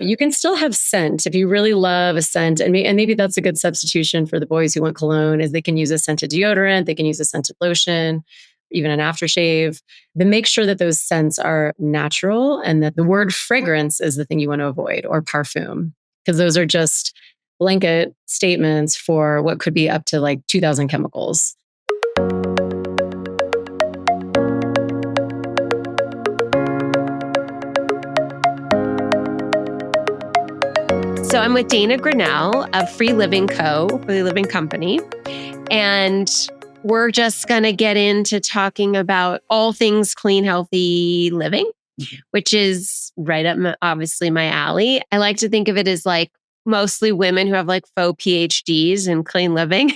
You can still have scent if you really love a scent. And maybe that's a good substitution for the boys who want cologne is they can use a scented deodorant, they can use a scented lotion, even an aftershave. But make sure that those scents are natural and that the word fragrance is the thing you want to avoid or parfum, because those are just blanket statements for what could be up to like 2,000 chemicals. So I'm with Dana Grinnell of Free Living Company. And we're just going to get into talking about all things clean, healthy living, which is right up, obviously, my alley. I like to think of it as like mostly women who have like faux PhDs in clean living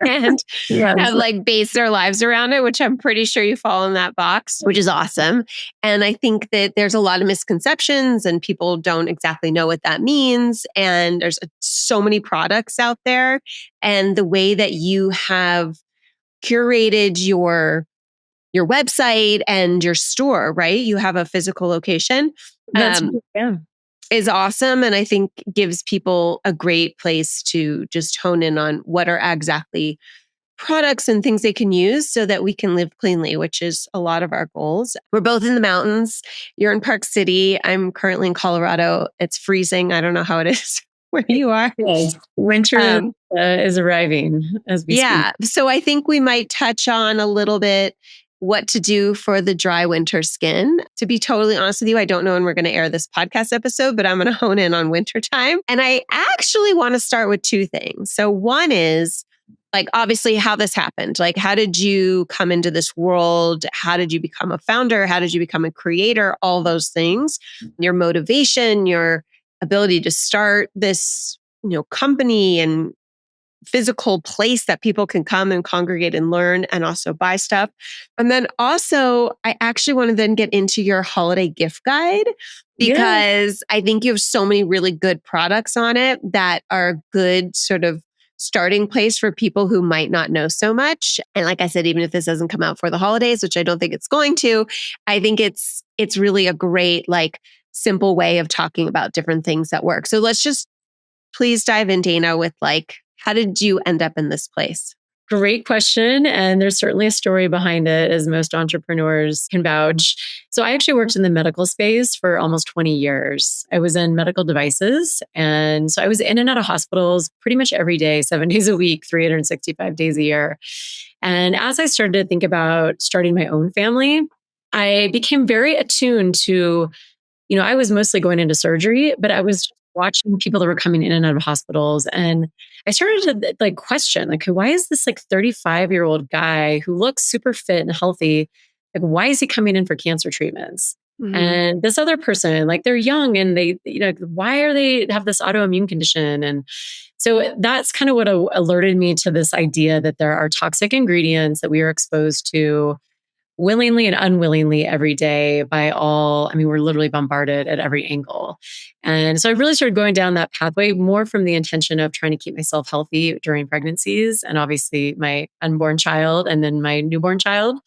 and have like based their lives around it, which I'm pretty sure you fall in that box, which is awesome. And I think that there's a lot of misconceptions and people don't exactly know what that means. And there's so many products out there. And the way that you have curated your website and your store, right? You have a physical location. Is awesome. And I think gives people a great place to just hone in on what are exactly products and things they can use so that we can live cleanly, which is a lot of our goals. We're both in the mountains. You're in Park City. I'm currently in Colorado. It's freezing. I don't know how it is where you are. Winter is arriving as we speak. So I think we might touch on a little bit what to do for the dry winter skin. To be totally honest with you, I don't know when we're going to air this podcast episode, but I'm going to hone in on winter time. And I actually want to start with two things. So one is like, obviously how this happened. Like, how did you come into this world? How did you become a founder? How did you become a creator? All those things, your motivation, your ability to start this, company and physical place that people can come and congregate and learn and also buy stuff. And then also, I actually want to then get into your holiday gift guide because I think you have so many really good products on it that are good sort of starting place for people who might not know so much. And like I said, even if this doesn't come out for the holidays, which I don't think it's going to, I think it's really a great, like, simple way of talking about different things that work. So let's just please dive in, Dana, with like, how did you end up in this place? Great question. And there's certainly a story behind it, as most entrepreneurs can vouch. So I actually worked in the medical space for almost 20 years. I was in medical devices. And so I was in and out of hospitals pretty much every day, 7 days a week, 365 days a year. And as I started to think about starting my own family, I became very attuned to, I was mostly going into surgery, but I was watching people that were coming in and out of hospitals. And I started to like question, like, why is this like 35-year-old guy who looks super fit and healthy, like, why is he coming in for cancer treatments? Mm-hmm. And this other person, like, they're young and they, why are they have this autoimmune condition? And so that's kind of what alerted me to this idea that there are toxic ingredients that we are exposed to willingly and unwillingly every day we're literally bombarded at every angle. And so I really started going down that pathway more from the intention of trying to keep myself healthy during pregnancies and obviously my unborn child and then my newborn child.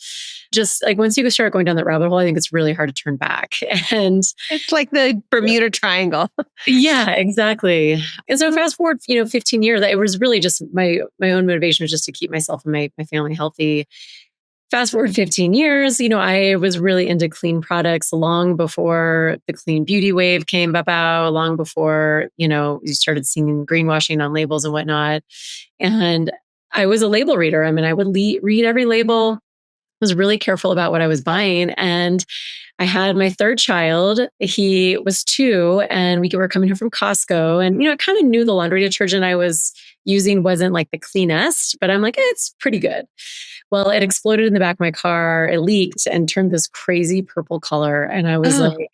Just like once you start going down that rabbit hole, I think it's really hard to turn back. And it's like the Bermuda Triangle. Yeah, exactly. And so fast forward, 15 years, it was really just my own motivation was just to keep myself and my family healthy. Fast forward 15 years, I was really into clean products long before the clean beauty wave came about, long before, you started seeing greenwashing on labels and whatnot. And I was a label reader. I would read every label, was really careful about what I was buying. And I had my third child. He was 2 and we were coming here from Costco. And, I kind of knew the laundry detergent I was using wasn't like the cleanest, but I'm like, it's pretty good. Well, it exploded in the back of my car. It leaked and turned this crazy purple color. And I was like,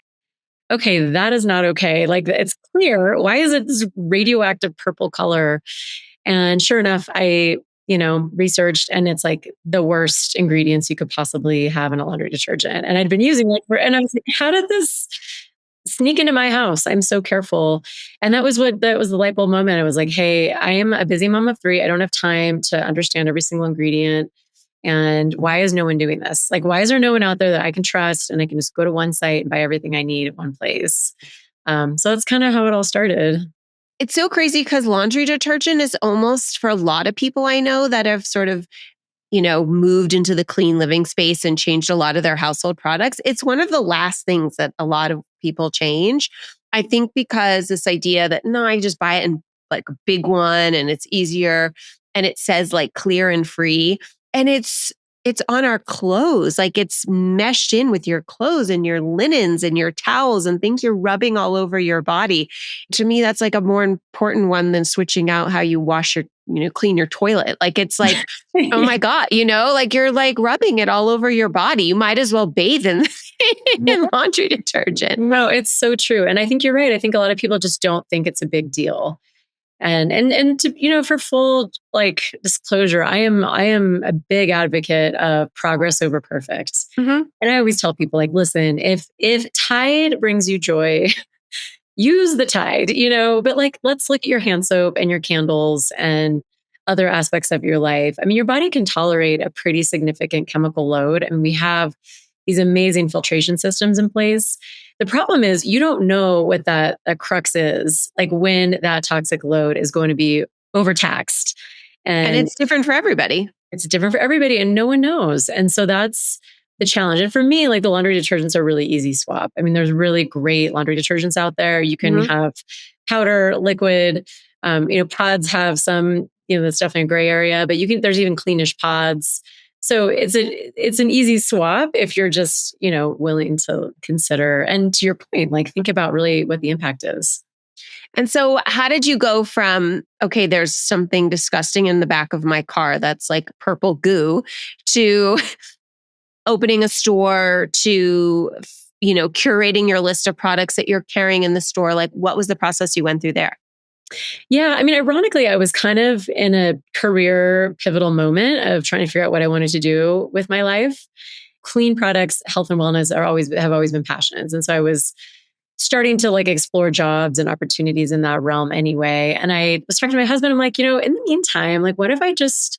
okay, that is not okay. Like, it's clear. Why is it this radioactive purple color? And sure enough, I, researched, and it's like the worst ingredients you could possibly have in a laundry detergent. And I'd been using it and I was like, how did this sneak into my house? I'm so careful. And that was the light bulb moment. I was like, hey, I am a busy mom of 3. I don't have time to understand every single ingredient. And why is no one doing this? Like, why is there no one out there that I can trust and I can just go to one site and buy everything I need at one place? So that's kind of how it all started. It's so crazy because laundry detergent is almost, for a lot of people I know that have sort of, moved into the clean living space and changed a lot of their household products. It's one of the last things that a lot of people change. I think because this idea that, no, I just buy it in like a big one and it's easier and it says like clear and free. And it's on our clothes. Like it's meshed in with your clothes and your linens and your towels and things you're rubbing all over your body. To me, that's like a more important one than switching out how you wash your, clean your toilet. Like it's like, oh my God, like you're like rubbing it all over your body. You might as well bathe in, in laundry detergent. No, it's so true. And I think you're right. I think a lot of people just don't think it's a big deal. And to, for full like disclosure, I am a big advocate of progress over perfect. Mm-hmm. And I always tell people like, listen, if Tide brings you joy, use the Tide, but like, let's look at your hand soap and your candles and other aspects of your life. I mean, your body can tolerate a pretty significant chemical load. And we have these amazing filtration systems in place. The problem is you don't know what that crux is, like when that toxic load is going to be overtaxed. And it's different for everybody. It's different for everybody and no one knows. And so that's the challenge. And for me, like the laundry detergents are really easy swap. I mean, there's really great laundry detergents out there. You can have powder, liquid, pods have some, that's definitely a gray area, but there's even cleanish pods. So it's an easy swap if you're just, willing to consider. And to your point, like think about really what the impact is. And so how did you go from, okay, there's something disgusting in the back of my car that's like purple goo, to opening a store, to, curating your list of products that you're carrying in the store? Like what was the process you went through there? Yeah. I mean, ironically, I was kind of in a career pivotal moment of trying to figure out what I wanted to do with my life. Clean products, health and wellness have always been passions. And so I was starting to like explore jobs and opportunities in that realm anyway. And I was talking to my husband. I'm like, in the meantime, like, what if I just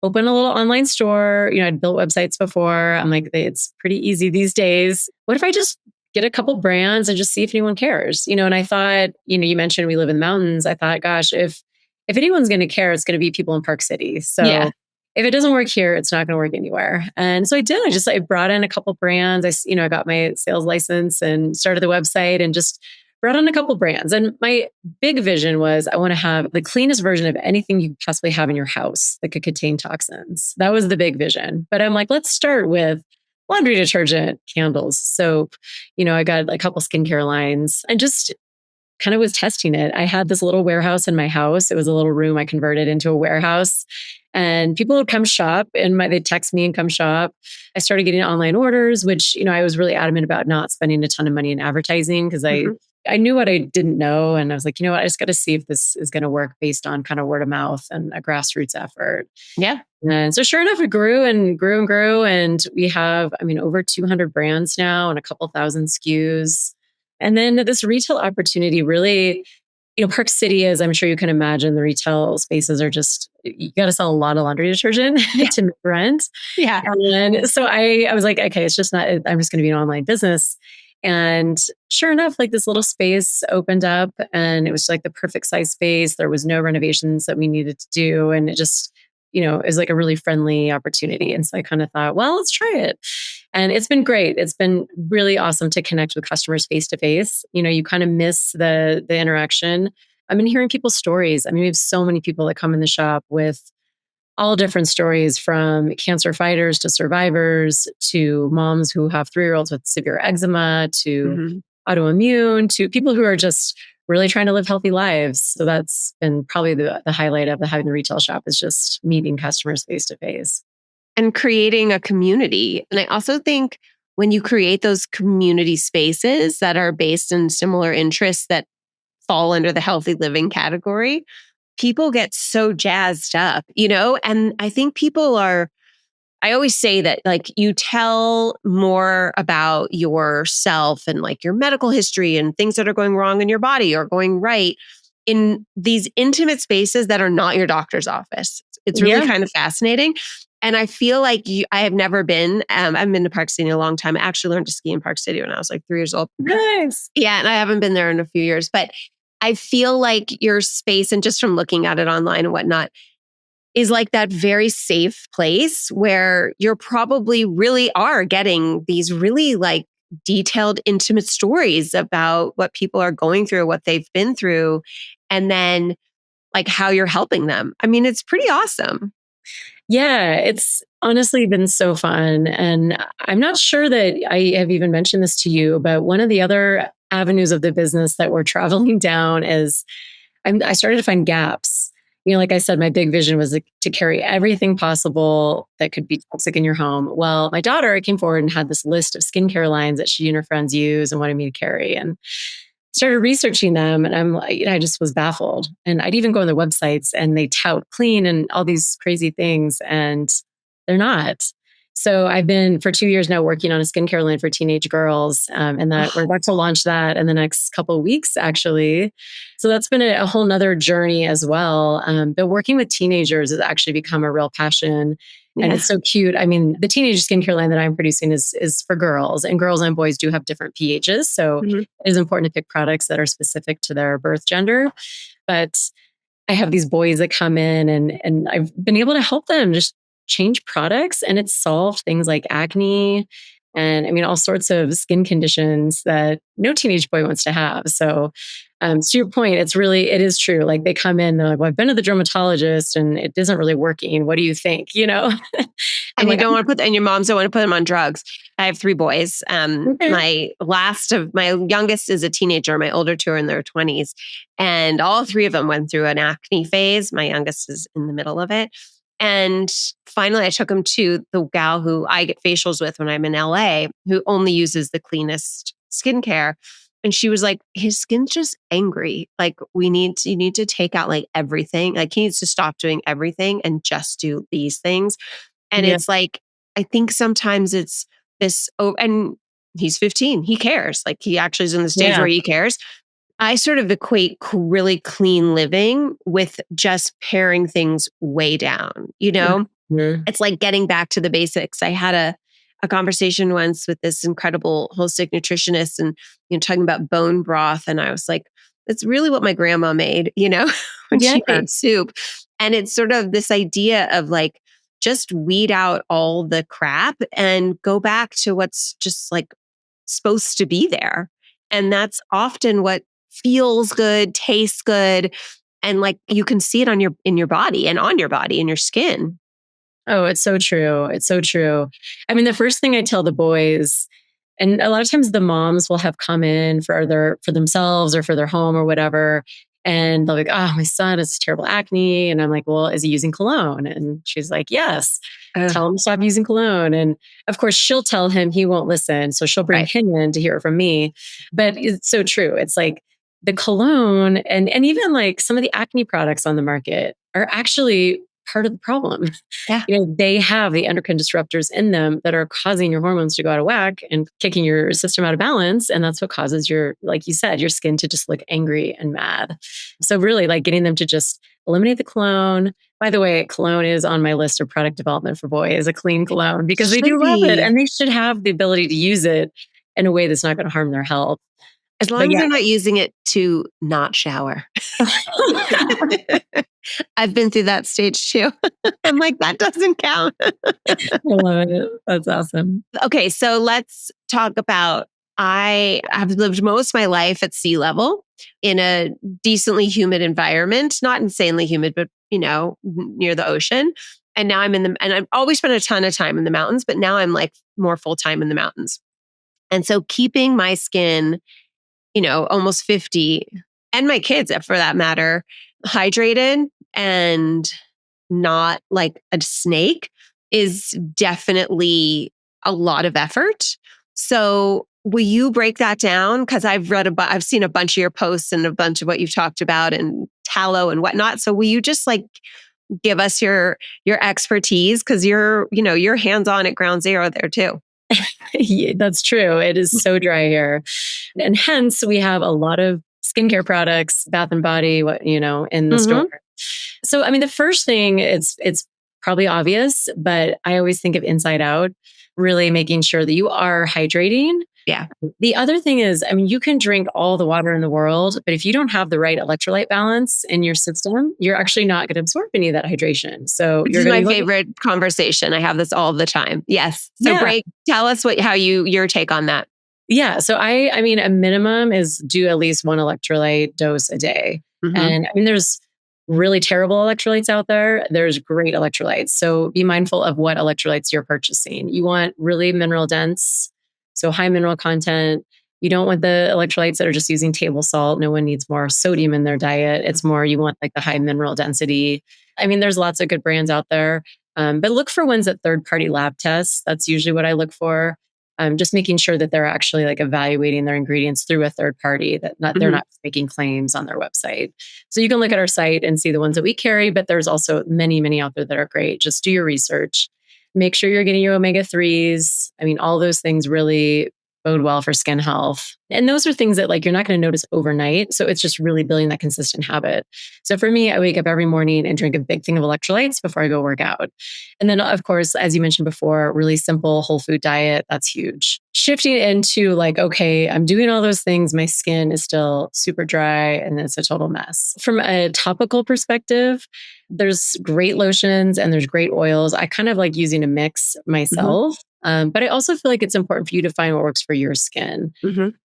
open a little online store? I'd built websites before. I'm like, it's pretty easy these days. What if I just get a couple brands and just see if anyone cares? And I thought, you mentioned we live in the mountains. I thought, gosh, if anyone's going to care, it's going to be people in Park City. So if it doesn't work here, it's not going to work anywhere. And so I did. I brought in a couple brands. I got my sales license and started the website and just brought on a couple brands. And my big vision was I want to have the cleanest version of anything you could possibly have in your house that could contain toxins. That was the big vision. But I'm like, let's start with laundry detergent, candles, soap. I got a couple skincare lines and just kind of was testing it. I had this little warehouse in my house. It was a little room I converted into a warehouse. And people would come shop and they'd text me and come shop. I started getting online orders, which, I was really adamant about not spending a ton of money in advertising because I knew what I didn't know. And I was like, I just got to see if this is going to work based on kind of word of mouth and a grassroots effort. Yeah. And so sure enough, it grew and grew and grew. And we have, over 200 brands now and a couple thousand SKUs. And then this retail opportunity really, Park City, as I'm sure you can imagine, the retail spaces are just, you got to sell a lot of laundry detergent to make rent. Yeah. And so I was like, okay, it's just not, I'm just going to be an online business. And sure enough, like this little space opened up and it was like the perfect size space. There was no renovations that we needed to do. And it just, it was like a really friendly opportunity. And so I kind of thought, well, let's try it. And it's been great. It's been really awesome to connect with customers face to face. You kind of miss the interaction. I've been hearing people's stories. We have so many people that come in the shop with all different stories, from cancer fighters to survivors to moms who have 3-year-olds with severe eczema to autoimmune to people who are just really trying to live healthy lives. So that's been probably the highlight of having the retail shop, is just meeting customers face to face. And creating a community. And I also think when you create those community spaces that are based in similar interests that fall under the healthy living category, people get so jazzed up, and I think I always say that like you tell more about yourself and like your medical history and things that are going wrong in your body or going right in these intimate spaces that are not your doctor's office. It's really kind of fascinating. And I feel like I have never been, I've been to Park City a long time. I actually learned to ski in Park City when I was like 3 years old. Nice. Yeah. And I haven't been there in a few years, but I feel like your space, and just from looking at it online and whatnot, is like that very safe place where you're probably really are getting these really like detailed, intimate stories about what people are going through, what they've been through, and then like how you're helping them. I mean, it's pretty awesome. Yeah, it's honestly been so fun. And I'm not sure that I have even mentioned this to you, but one of the other avenues of the business that we're traveling down is I started to find gaps. Like I said, my big vision was to carry everything possible that could be toxic in your home. Well, my daughter came forward and had this list of skincare lines that she and her friends use and wanted me to carry. And started researching them, and I'm like, I just was baffled. And I'd even go on their websites and they tout clean and all these crazy things, and they're not. So I've been for 2 years now working on a skincare line for teenage girls, and that we're about to launch that in the next couple of weeks, actually. So that's been a whole nother journey as well. But working with teenagers has actually become a real passion. And Yeah. it's so cute. I mean, the teenage skincare line that I'm producing is for girls, and girls and boys do have different pHs. So Mhm. it is important to pick products that are specific to their birth gender. But I have these boys that come in, and I've been able to help them just change products, and it's solved things like acne and I mean all sorts of skin conditions that no teenage boy wants to have. So to your point, it is true. Like they come in, they're like, well, I've been to the dermatologist and it isn't really working. What do you think? I'm And you like, don't want to and your moms don't want to put them on drugs. I have 3 boys. okay. My youngest is a teenager. My older 2 are in their 20s. And all 3 of them went through an acne phase. My youngest is in the middle of it. And finally, I took him to the gal who I get facials with when I'm in LA, who only uses the cleanest skincare. And she was like, his skin's just angry. Like, you need to take out like everything. Like, he needs to stop doing everything and just do these things. And Yeah. it's like, I think sometimes it's this, oh, and he's 15. He cares. Like, he actually is in the stage Yeah. where he cares. I sort of equate really clean living with just paring things way down. Mhm. It's like getting back to the basics. I had a conversation once with this incredible holistic nutritionist, and talking about bone broth. And I was like, it's really what my grandma made, when Yeah. she made soup. And it's sort of this idea of like, just weed out all the crap and go back to what's just like supposed to be there. And that's often what feels good, tastes good. And like you can see it in your body and on your body, in your skin. Oh, it's so true. It's so true. I mean, the first thing I tell the boys, and a lot of times the moms will have come in for themselves or for their home or whatever. And they'll be like, oh, my son has terrible acne. And I'm like, well, is he using cologne? And she's like, yes. Ugh, Tell him to stop using cologne. And of course, she'll tell him, he won't listen. So she'll bring right. him in to hear it from me. But it's so true. It's like the cologne and even like some of the acne products on the market are actually part of the problem. Yeah. They have the endocrine disruptors in them that are causing your hormones to go out of whack and kicking your system out of balance. And that's what causes like you said, your skin to just look angry and mad. So really like getting them to just eliminate the cologne. By the way, cologne is on my list of product development for boys, a clean cologne, because they Should do love it be. and they should have the ability to use it in a way that's not going to harm their health. As But long as yeah. they're not using it to not shower. I've been through that stage too. I'm like, that doesn't count. I love it. That's awesome. Okay, so let's talk about I have lived most of my life at sea level in a decently humid environment, not insanely humid, but near the ocean. And now and I've always spent a ton of time in the mountains, but now I'm like more full time in the mountains. And so keeping my skin, almost 50, and my kids for that matter, hydrated and not like a snake is definitely a lot of effort. So will you break that down? Because I've seen a bunch of your posts and a bunch of what you've talked about and tallow and whatnot. So will you just like give us your expertise? Because you're hands on at ground zero there too. Yeah, that's true. It is so dry here. And hence we have a lot of skincare products, Bath and Body, in the store. Mm-hmm. So, I mean, the first thing it's probably obvious, but I always think of inside out, really making sure that you are hydrating. Yeah. The other thing is, I mean, you can drink all the water in the world, but if you don't have the right electrolyte balance in your system, you're actually not going to absorb any of that hydration. So This you're is going my to favorite conversation. I have this all the time. Yes. So yeah. tell us how your take on that. Yeah. So I mean, a minimum is do at least one electrolyte dose a day. Mm-hmm. And I mean, there's really terrible electrolytes out there. There's great electrolytes. So be mindful of what electrolytes you're purchasing. You want really mineral dense, so high mineral content. You don't want the electrolytes that are just using table salt. No one needs more sodium in their diet. It's more, you want like the high mineral density. I mean, there's lots of good brands out there, but look for ones that third-party lab tests. That's usually what I look for. Just making sure that they're actually like evaluating their ingredients through a third party, that they're not making claims on their website. So you can look at our site and see the ones that we carry, but there's also many, many out there that are great. Just do your research. Make sure you're getting your omega-3s. I mean, all those things really bode well for skin health. And those are things that like you're not going to notice overnight. So it's just really building that consistent habit. So for me, I wake up every morning and drink a big thing of electrolytes before I go work out. And then of course, as you mentioned before, really simple whole food diet. That's huge. Shifting into like, okay, I'm doing all those things. My skin is still super dry and it's a total mess. From a topical perspective, there's great lotions and there's great oils. I kind of like using a mix myself. But I also feel like it's important for you to find what works for your skin.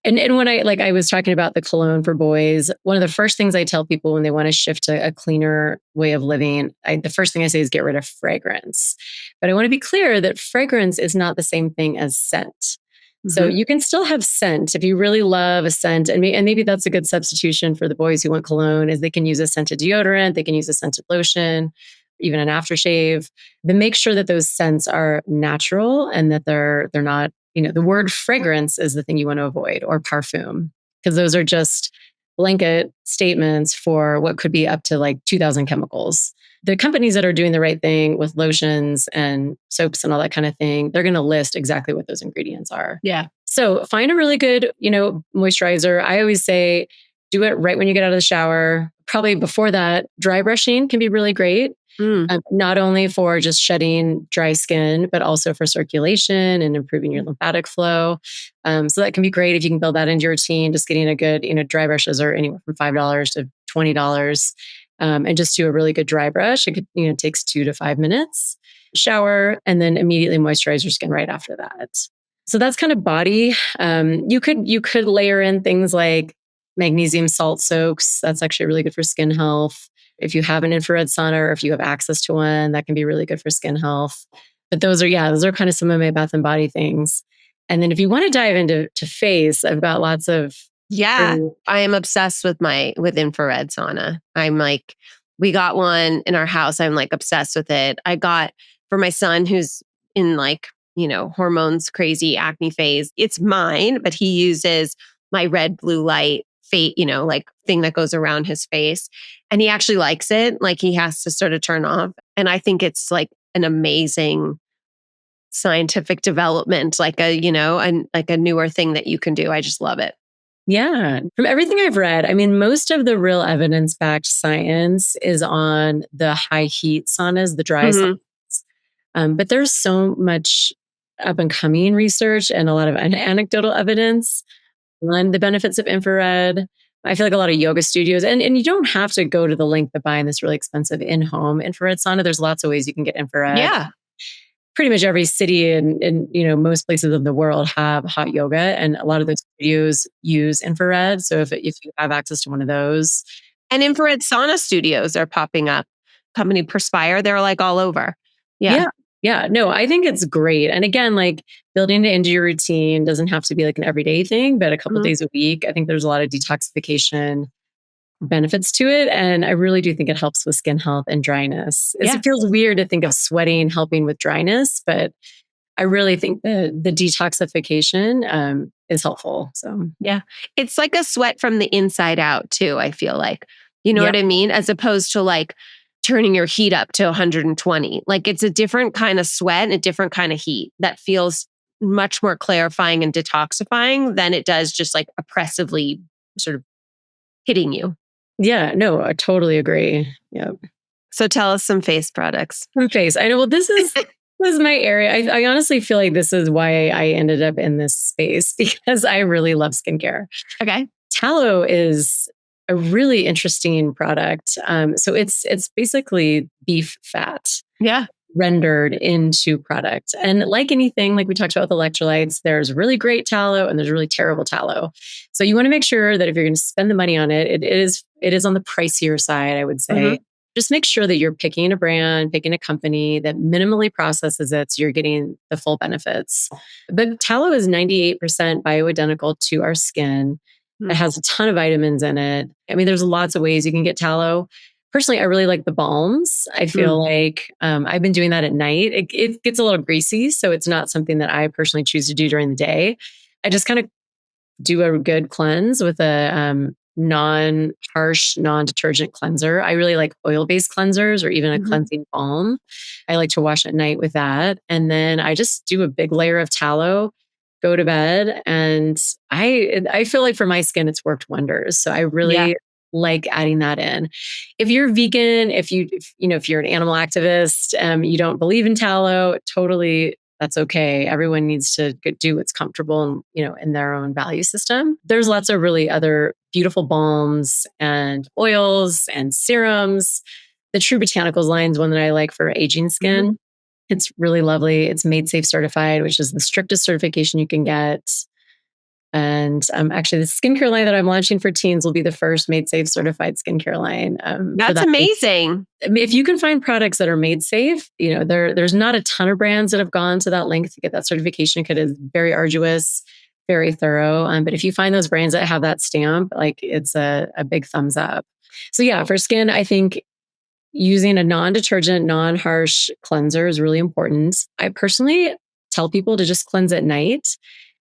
And when I was talking about the cologne for boys, one of the first things I tell people when they want to shift to a cleaner way of living, the first thing I say is get rid of fragrance. But I want to be clear that fragrance is not the same thing as scent. So you can still have scent if you really love a scent. And maybe that's a good substitution for the boys who want cologne is they can use a scented deodorant, they can use a scented lotion, even an aftershave. Then make sure that those scents are natural and that they're not, the word fragrance is the thing you want to avoid, or parfum, because those are just blanket statements for what could be up to like 2,000 chemicals. The companies that are doing the right thing with lotions and soaps and all that kind of thing, they're going to list exactly what those ingredients are. Yeah. So find a really good, moisturizer. I always say do it right when you get out of the shower. Probably before that, dry brushing can be really great. Not only for just shedding dry skin, but also for circulation and improving your lymphatic flow. So that can be great if you can build that into your routine. Just getting a good, dry brushes are anywhere from $5 to $20. And just do a really good dry brush. It could, takes 2 to 5 minutes. Shower and then immediately moisturize your skin right after that. So that's kind of body. You could layer in things like magnesium salt soaks. That's actually really good for skin health. If you have an infrared sauna or if you have access to one, that can be really good for skin health. But those are kind of some of my bath and body things. And then if you want to dive into face, I've got lots of I am obsessed with infrared sauna. I'm like, we got one in our house. I'm like obsessed with it. I got for my son who's in like, hormones crazy acne phase. It's mine, but he uses my red blue light like thing that goes around his face. And he actually likes it. Like he has to sort of turn off. And I think it's like an amazing scientific development, like a newer thing that you can do. I just love it. Yeah. From everything I've read, I mean, most of the real evidence-backed science is on the high heat saunas, the dry saunas. But there's so much up and coming research and a lot of anecdotal evidence on the benefits of infrared. I feel like a lot of yoga studios, and you don't have to go to the length of buying this really expensive in-home infrared sauna. There's lots of ways you can get infrared. Yeah. Pretty much every city and most places in the world have hot yoga, and a lot of those studios use infrared. So if you have access to one of those. And infrared sauna studios are popping up. Company Perspire, they're like all over. Yeah. Yeah. No, I think it's great. And again, like building it into your routine doesn't have to be like an everyday thing, but a couple days a week. I think there's a lot of detoxification benefits to it. And I really do think it helps with skin health and dryness. It feels weird to think of sweating helping with dryness, but I really think the detoxification is helpful. So yeah, it's like a sweat from the inside out too. I feel like, you know what I mean? As opposed to like turning your heat up to 120. Like it's a different kind of sweat and a different kind of heat that feels much more clarifying and detoxifying than it does just like oppressively sort of hitting you. Yeah, no, I totally agree. Yep. So tell us some face products. From face. I know. Well, this is my area. I honestly feel like this is why I ended up in this space because I really love skincare. Okay. Tallow is a really interesting product. So it's basically beef fat Yeah. rendered into product. And like anything, like we talked about with electrolytes, there's really great tallow and there's really terrible tallow. So you want to make sure that if you're going to spend the money on it, it is on the pricier side, I would say. Just make sure that you're picking a brand, picking a company that minimally processes it so you're getting the full benefits. But tallow is 98% bioidentical to our skin. It has a ton of vitamins in it. I mean, there's lots of ways you can get tallow. Personally, I really like the balms. I feel like I've been doing that at night. It gets a little greasy, so it's not something that I personally choose to do during the day. I just kind of do a good cleanse with a non-harsh, non-detergent cleanser. I really like oil-based cleansers or even a cleansing balm. I like to wash at night with that. And then I just do a big layer of tallow, go to bed. And I feel like for my skin, it's worked wonders. So I really like adding that in. If you're vegan, if you're an animal activist, you don't believe in tallow, totally, that's okay. Everyone needs to do what's comfortable and, in their own value system. There's lots of really other beautiful balms and oils and serums. The True Botanicals line is one that I like for aging skin. It's really lovely. It's Made Safe certified, which is the strictest certification you can get. And actually, the skincare line that I'm launching for teens will be the first Made Safe certified skincare line. That's amazing. I mean, if you can find products that are made safe, there's not a ton of brands that have gone to that length to get that certification because it's very arduous, very thorough. But if you find those brands that have that stamp, like it's a big thumbs up. So yeah, for skin, I think using a non-detergent, non-harsh cleanser is really important. I personally tell people to just cleanse at night.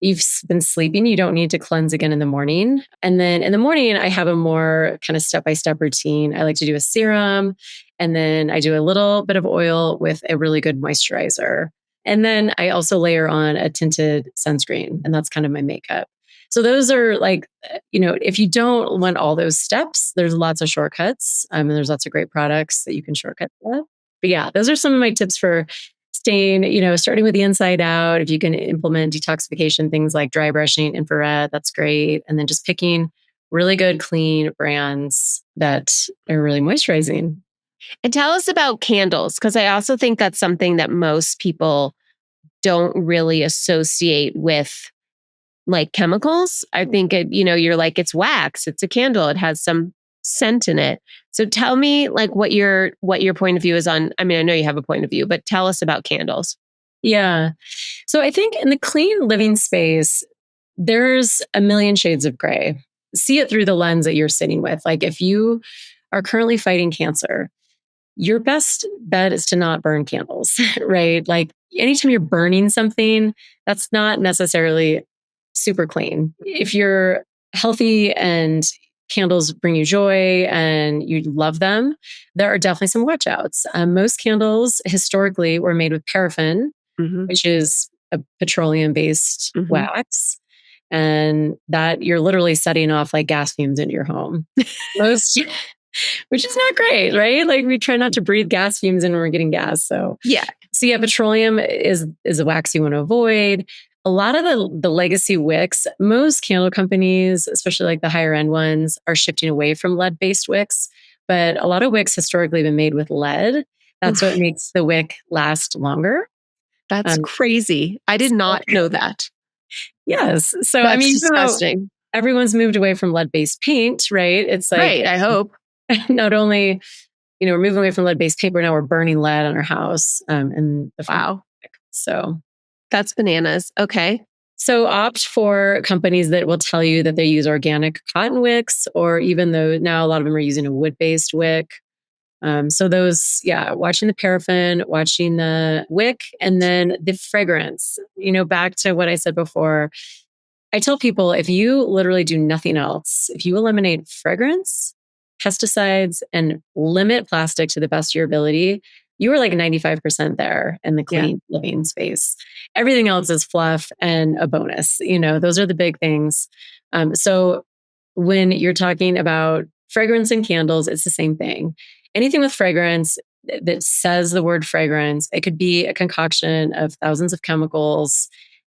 You've been sleeping, you don't need to cleanse again in the morning. And then in the morning, I have a more kind of step-by-step routine. I like to do a serum, and then I do a little bit of oil with a really good moisturizer. And then I also layer on a tinted sunscreen, and that's kind of my makeup. So those are like, if you don't want all those steps, there's lots of shortcuts. And there's lots of great products that you can shortcut with. But yeah, those are some of my tips for staying, starting with the inside out. If you can implement detoxification, things like dry brushing, infrared, that's great. And then just picking really good, clean brands that are really moisturizing. And tell us about candles, because I also think that's something that most people don't really associate with like chemicals. I think you're like, it's wax, it's a candle, it has some scent in it. So tell me like what your point of view is on. I mean, I know you have a point of view, but tell us about candles. Yeah. So I think in the clean living space, there's a million shades of gray. See it through the lens that you're sitting with. Like if you are currently fighting cancer, your best bet is to not burn candles, right? Like anytime you're burning something, that's not necessarily super clean. If you're healthy and candles bring you joy and you love them, there are definitely some watch outs. Most candles historically were made with paraffin, which is a petroleum-based wax. And that you're literally setting off like gas fumes into your home. Most, which is not great, right? Like we try not to breathe gas fumes in when we're getting gas. So yeah, petroleum is a wax you want to avoid. A lot of the legacy wicks, most candle companies, especially like the higher end ones, are shifting away from lead-based wicks. But a lot of wicks historically have been made with lead. That's what makes the wick last longer. That's crazy. I did not know that. Yes. So that's disgusting. Everyone's moved away from lead-based paint, right? It's like, right, I hope. Not only, we're moving away from lead-based paper, now we're burning lead on our house. And wow. So that's bananas. Okay. So opt for companies that will tell you that they use organic cotton wicks, or even though now a lot of them are using a wood-based wick. So those, watching the paraffin, watching the wick, and then the fragrance, back to what I said before. I tell people, if you literally do nothing else, if you eliminate fragrance, pesticides, and limit plastic to the best of your ability, you are like 95% there in the clean living space. Everything else is fluff and a bonus. Those are the big things. So when you're talking about fragrance and candles, it's the same thing. anything with fragrance that says the word fragrance. It could be a concoction of thousands of chemicals,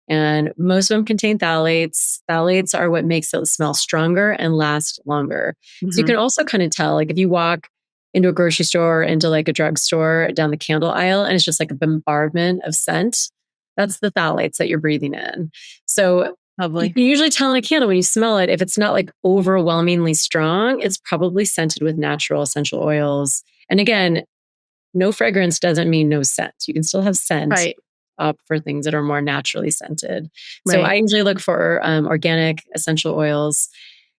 and most of them contain phthalates. Phthalates are what makes it smell stronger and last longer. So you Mm-hmm. can also kind of tell, like if you walk into a grocery store, into like a drugstore, down the candle aisle, and it's just like a bombardment of scent, that's the phthalates that you're breathing in. So you Lovely. can usually tell in a candle when you smell it, if it's not like overwhelmingly strong, it's probably scented with natural essential oils. And again, no fragrance doesn't mean no scent. You can still have scent Right. up for things that are more naturally scented. So I Right. usually look for organic essential oils.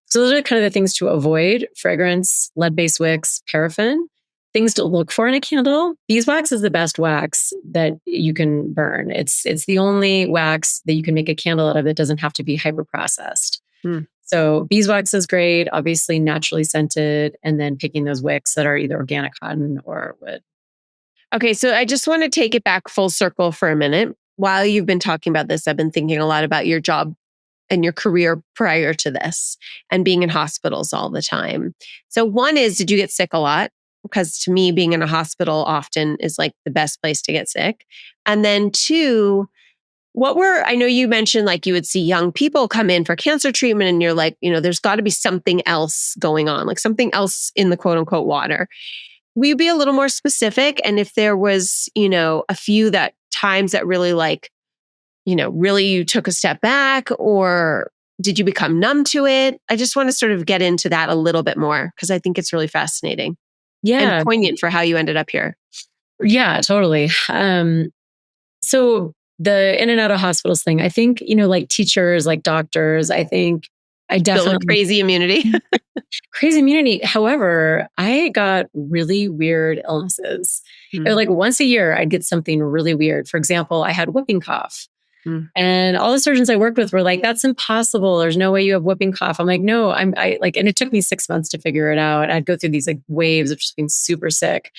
So those are kind of the things to avoid: fragrance, lead-based wicks, paraffin. Things to look for in a candle: beeswax is the best wax that you can burn. It's the only wax that you can make a candle out of that doesn't have to be hyper processed. Mm. So beeswax is great, obviously naturally scented, and then picking those wicks that are either organic cotton or wood. Okay, so I just want to take it back full circle for a minute. While you've been talking about this, I've been thinking a lot about your job and your career prior to this and being in hospitals all the time. So, one is, did you get sick a lot? Because to me, being in a hospital often is like the best place to get sick. And then two, I know you mentioned like you would see young people come in for cancer treatment and you're like, there's got to be something else going on, like something else in the quote unquote water. Will you be a little more specific? And if there was, a few that times that really really you took a step back, or did you become numb to it? I just want to sort of get into that a little bit more because I think it's really fascinating and Yeah, poignant for how you ended up here. yeah, totally. So the in and out of hospitals thing, I think, like teachers, like doctors, I think I Built a definitely crazy immunity. crazy immunity. However, I got really weird illnesses. It was Mm, like once a year, I'd get something really weird. For example, I had whooping cough. mm. And all the surgeons I worked with were like, "That's impossible. There's no way you have whooping cough." I'm like, "No, I like," and it took me 6 months to figure it out. I'd go through these like waves of just being super sick.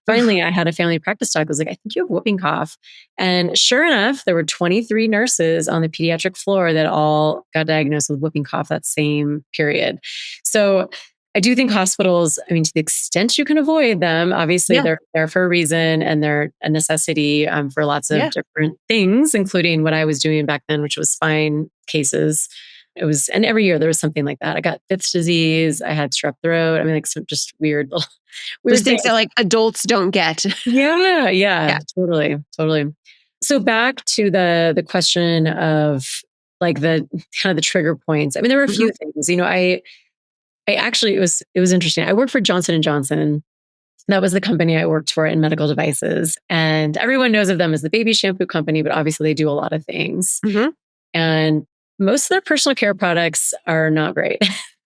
Finally, I had a family practice doc who was like, "I think you have whooping cough." And sure enough, there were 23 nurses on the pediatric floor that all got diagnosed with whooping cough that same period. So I do think hospitals, I mean, to the extent you can avoid them, obviously Yeah. they're there for a reason and they're a necessity for lots of Yeah. different things, including what I was doing back then, which was spine cases. And every year there was something like that. I got Fifth's disease, I had strep throat. I mean, like some just weird, little, There's weird things. things that like adults don't get. Yeah, yeah, Yeah. totally, totally. So back to the question of like the kind of the trigger points. I mean, there were a Mhm. few things. I actually it was interesting. I worked for Johnson and Johnson. That was the company I worked for in medical devices, and everyone knows of them as the baby shampoo company, but obviously they do a lot of things. Mhm. And most of their personal care products are not great.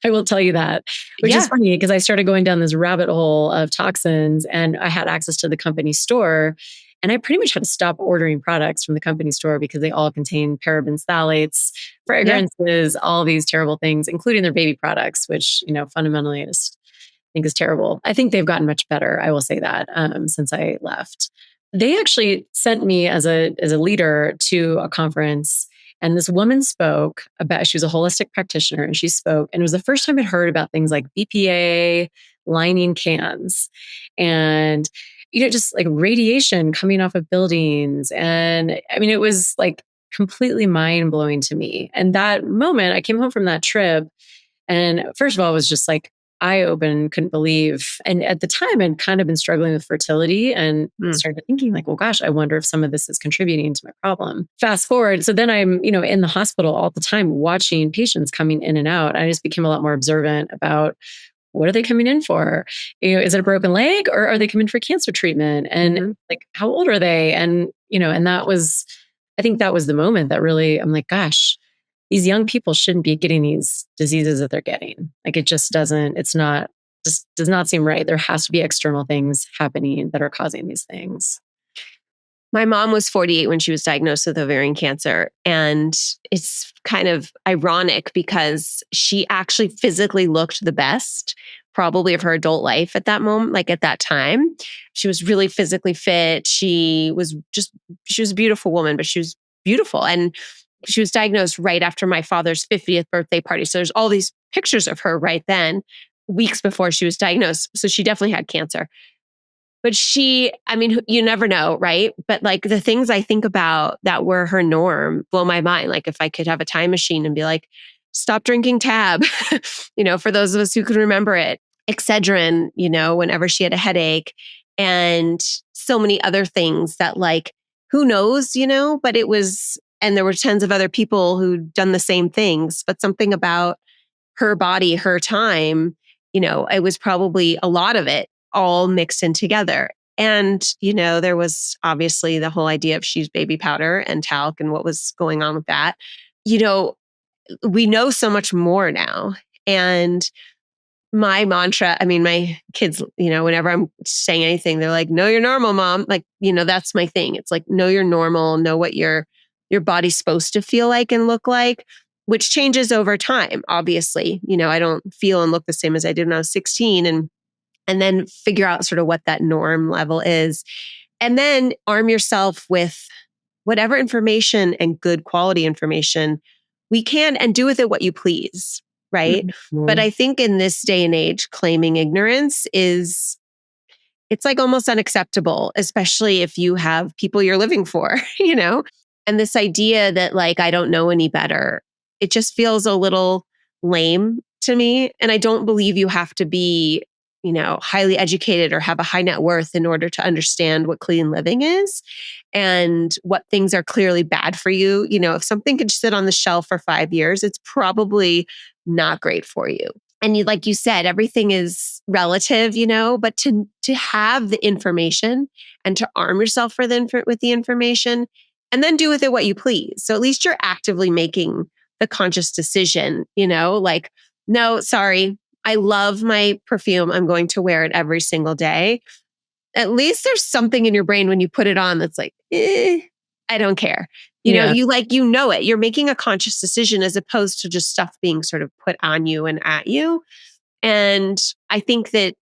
I will tell you that, which is Yeah. funny because I started going down this rabbit hole of toxins and I had access to the company store. And I pretty much had to stop ordering products from the company store because they all contain parabens, phthalates, Yeah. fragrances, all these terrible things, including their baby products, which, fundamentally I just think is terrible. I think they've gotten much better. I will say that since I left. They actually sent me as a leader to a conference, and this woman spoke about. She was a holistic practitioner, and she spoke, and it was the first time I'd heard about things like BPA lining cans, and just like radiation coming off of buildings, and I mean, it was like completely mind blowing to me. And that moment, I came home from that trip, and first of all, it was just like eye open, couldn't believe. And at the time, I'd kind of been struggling with fertility and Mm. started thinking, like, well, gosh, I wonder if some of this is contributing to my problem. Fast forward. So then I'm, in the hospital all the time watching patients coming in and out. I just became a lot more observant about what are they coming in for? Is it a broken leg or are they coming for cancer treatment? And Mhm. like, how old are they? And, and I think that was the moment that really, I'm like, gosh, these young people shouldn't be getting these diseases that they're getting. Like it just does not seem right. There has to be external things happening that are causing these things. My mom was 48 when she was diagnosed with ovarian cancer. And it's kind of ironic because she actually physically looked the best, probably of her adult life at that moment, like at that time. She was really physically fit. She was a beautiful woman, but she was beautiful. And she was diagnosed right after my father's 50th birthday party. So there's all these pictures of her right then. weeks before she was diagnosed. So she definitely had cancer. But you never know, right? But like the things I think about that were her norm blow my mind. Like if I could have a time machine and be like, stop drinking Tab, for those of us who can remember it, Excedrin, whenever she had a headache, and so many other things that like, who knows, but it was, and there were tons of other people who'd done the same things, but something about her body, her time, it was probably a lot of it all mixed in together. And, there was obviously the whole idea of she's baby powder and talc and what was going on with that. We know so much more now. And my mantra, my kids, whenever I'm saying anything, they're like, know you're normal, mom. Like, that's my thing. It's like, know you're normal, know what your body's supposed to feel like and look like, which changes over time. Obviously, I don't feel and look the same as I did when I was 16, and then figure out sort of what that norm level is. And then arm yourself with whatever information and good quality information we can, and do with it what you please. Right. Mm-hmm. But I think in this day and age, claiming ignorance it's like almost unacceptable, especially if you have people you're living for, and this idea that like, I don't know any better, it just feels a little lame to me. And I don't believe you have to be, highly educated or have a high net worth in order to understand what clean living is and what things are clearly bad for you. If something could sit on the shelf for 5 years, it's probably not great for you. And like you said, everything is relative, but to have the information and to arm yourself with the information and then do with it what you please. So at least you're actively making the conscious decision, like, no, sorry, I love my perfume. I'm going to wear it every single day. At least there's something in your brain when you put it on that's like, I don't care. It. You're making a conscious decision as opposed to just stuff being sort of put on you and at you. And I think that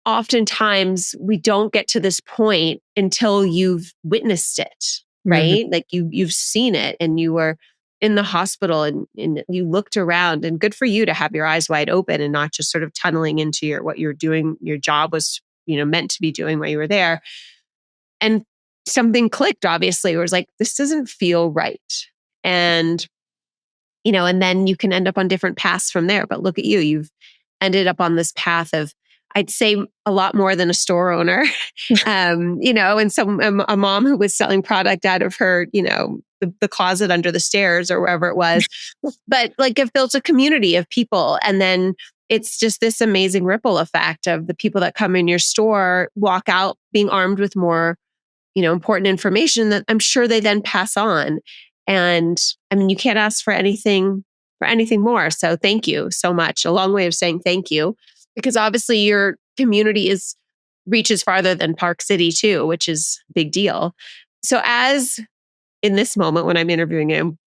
oftentimes we don't get to this point until you've witnessed it, right? Mm-hmm. Like you've seen it and you were in the hospital and you looked around, and good for you to have your eyes wide open and not just sort of tunneling into what you're doing. Your job was, meant to be doing while you were there. And something clicked, obviously, where it was like, this doesn't feel right. And, and then you can end up on different paths from there. But look at you, you've ended up on this path of, I'd say, a lot more than a store owner, and a mom who was selling product out of her, the closet under the stairs or wherever it was, but like have built a community of people. And then it's just this amazing ripple effect of the people that come in your store, walk out being armed with more, important information that I'm sure they then pass on. And you can't ask for anything more. So thank you so much. A long way of saying thank you, because obviously your community reaches farther than Park City too, which is a big deal. So as in this moment when I'm interviewing him,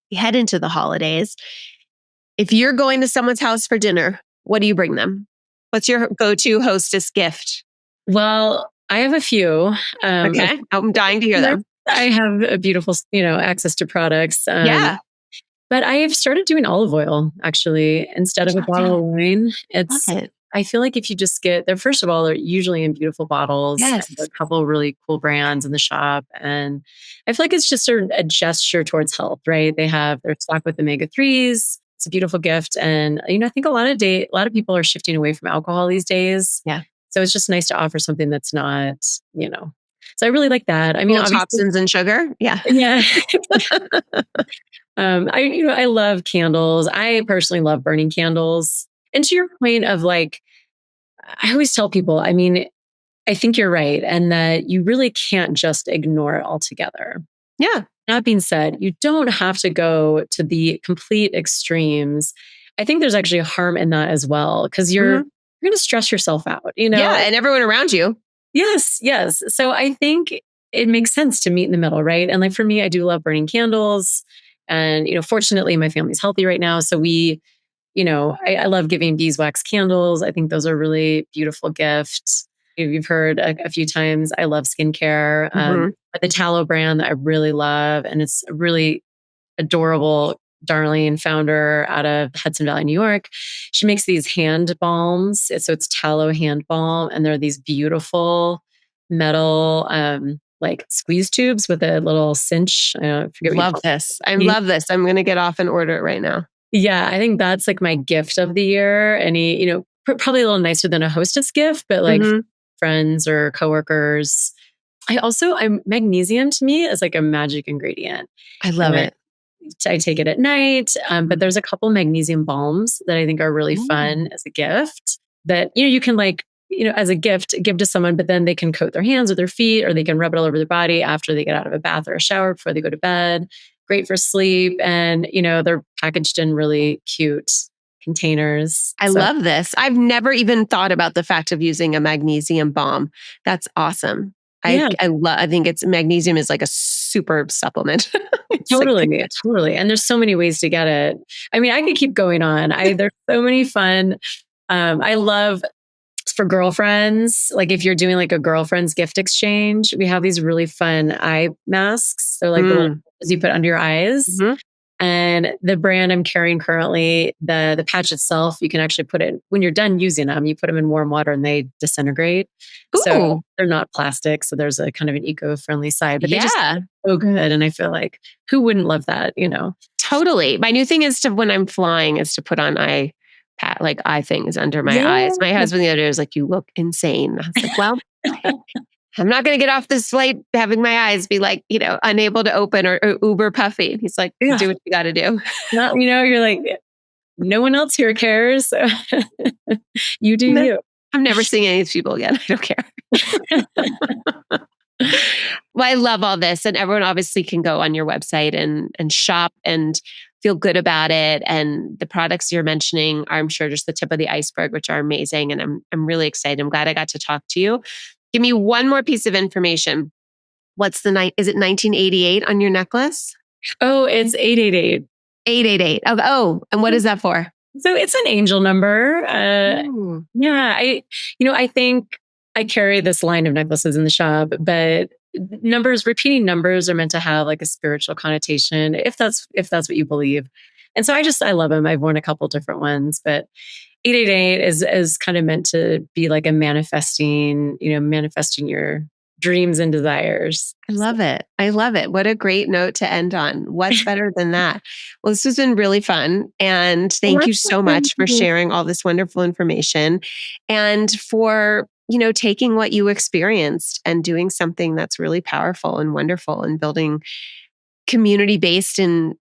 we head into the holidays. If you're going to someone's house for dinner, what do you bring them? What's your go-to hostess gift? Well, I have a few. Okay. I'm dying to hear them. I have a beautiful, access to products. Yeah. But I have started doing olive oil, actually, instead of a bottle of wine. I feel like if you just get there, first of all, they're usually in beautiful bottles. Yes. There's a couple of really cool brands in the shop. And I feel like it's just a gesture towards health, right? They're stocked with omega-3s. It's a beautiful gift. And, I think a lot of people are shifting away from alcohol these days. Yeah. So it's just nice to offer something that's not, So I really like that. Toxins and sugar. Yeah. Yeah. I love candles. I personally love burning candles. And to your point of like, I always tell people, I think you're right. And that you really can't just ignore it altogether. Yeah. That being said, you don't have to go to the complete extremes. I think there's actually harm in that as well, because you're going to stress yourself out, Yeah. And everyone around you. Yes. So I think it makes sense to meet in the middle, right? And like for me, I do love burning candles. And, fortunately, my family's healthy right now. So I love giving beeswax candles. I think those are really beautiful gifts. You've heard a few times, I love skincare. The tallow brand that I really love. And it's a really adorable Darlene, founder out of Hudson Valley, New York. She makes these hand balms. So it's tallow hand balm, and they're these beautiful metal like squeeze tubes with a little cinch. I forget what you Love call this. I it. love this. I'm going to get off and order it right now. Yeah, I think that's like my gift of the year. Any, probably a little nicer than a hostess gift, but like friends or coworkers. I'm magnesium to me is like a magic ingredient. I love it. I take it at night, but there's a couple magnesium balms that I think are really fun as a gift that, you can like, as a gift, give to someone, but then they can coat their hands or their feet, or they can rub it all over their body after they get out of a bath or a shower before they go to bed. Great for sleep. And, they're packaged in really cute containers. I love this. I've never even thought about the fact of using a magnesium balm. That's awesome. Yeah. I think magnesium is like a super supplement. Totally. And there's so many ways to get it. I mean, I could keep going on. There's so many fun. I love for girlfriends, like if you're doing like a girlfriend's gift exchange, we have these really fun eye masks. They're like the little you put under your eyes. And the brand I'm carrying currently, the patch itself, you can actually put it, when you're done using them, you put them in warm water and they disintegrate. Ooh. So they're not plastic. So there's a kind of an eco-friendly side, but they just so good. And I feel like who wouldn't love that, Totally. My new thing is when I'm flying is to put on eye things under my eyes. My husband the other day was like, "You look insane." I was like, well, I'm not going to get off this flight having my eyes be like, unable to open or uber puffy. He's like, do what you got to do. Not, you're like, no one else here cares. So you do you. I'm never seeing any of these people again. I don't care. Well, I love all this. And everyone obviously can go on your website and shop and feel good about it. And the products you're mentioning are, I'm sure, just the tip of the iceberg, which are amazing. And I'm really excited. I'm glad I got to talk to you. Give me one more piece of information. What's is it 1988 on your necklace? Oh, it's 888. 888. Oh, and what is that for? So it's an angel number. Yeah, I think I carry this line of necklaces in the shop, but repeating numbers are meant to have like a spiritual connotation, if that's what you believe. And so I love them. I've worn a couple different ones, but 888 is kind of meant to be like a manifesting your dreams and desires. I love it. What a great note to end on. What's better than that? Well, this has been really fun. And thank you so much for sharing all this wonderful information and for, taking what you experienced and doing something that's really powerful and wonderful and building community-based and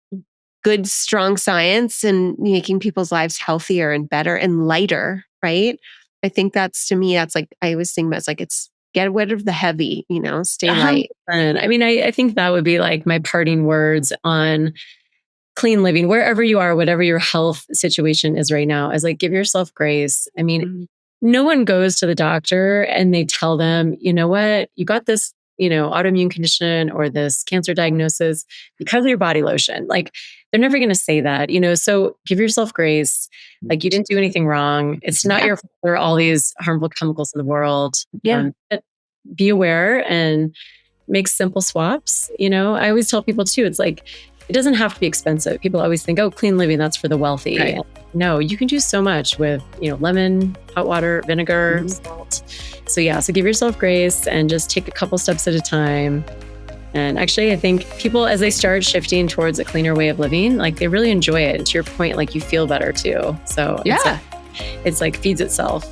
good, strong science and making people's lives healthier and better and lighter, right? I think to me, that's like, I always think about it's get rid of the heavy, stay light. I mean, I think that would be like my parting words on clean living, wherever you are, whatever your health situation is right now, is like, give yourself grace. I mean, no one goes to the doctor and they tell them, you know what, you got this, autoimmune condition or this cancer diagnosis because of your body lotion. Like, they're never going to say that, so give yourself grace. Like, you didn't do anything wrong. It's not your fault. There are all these harmful chemicals in the world. But be aware and make simple swaps. I always tell people too, it's like, it doesn't have to be expensive. People always think, oh, clean living, that's for the wealthy. Right. No, you can do so much with, lemon, hot water, vinegar, salt. So give yourself grace and just take a couple steps at a time. And actually, I think people, as they start shifting towards a cleaner way of living, like, they really enjoy it. And to your point, like, you feel better too. So it's like feeds itself.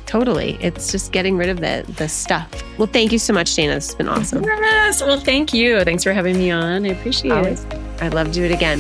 Totally. It's just getting rid of the stuff. Well, thank you so much, Dana. This has been awesome. Yes. Well, thank you. Thanks for having me on. I appreciate it. I'd love to do it again.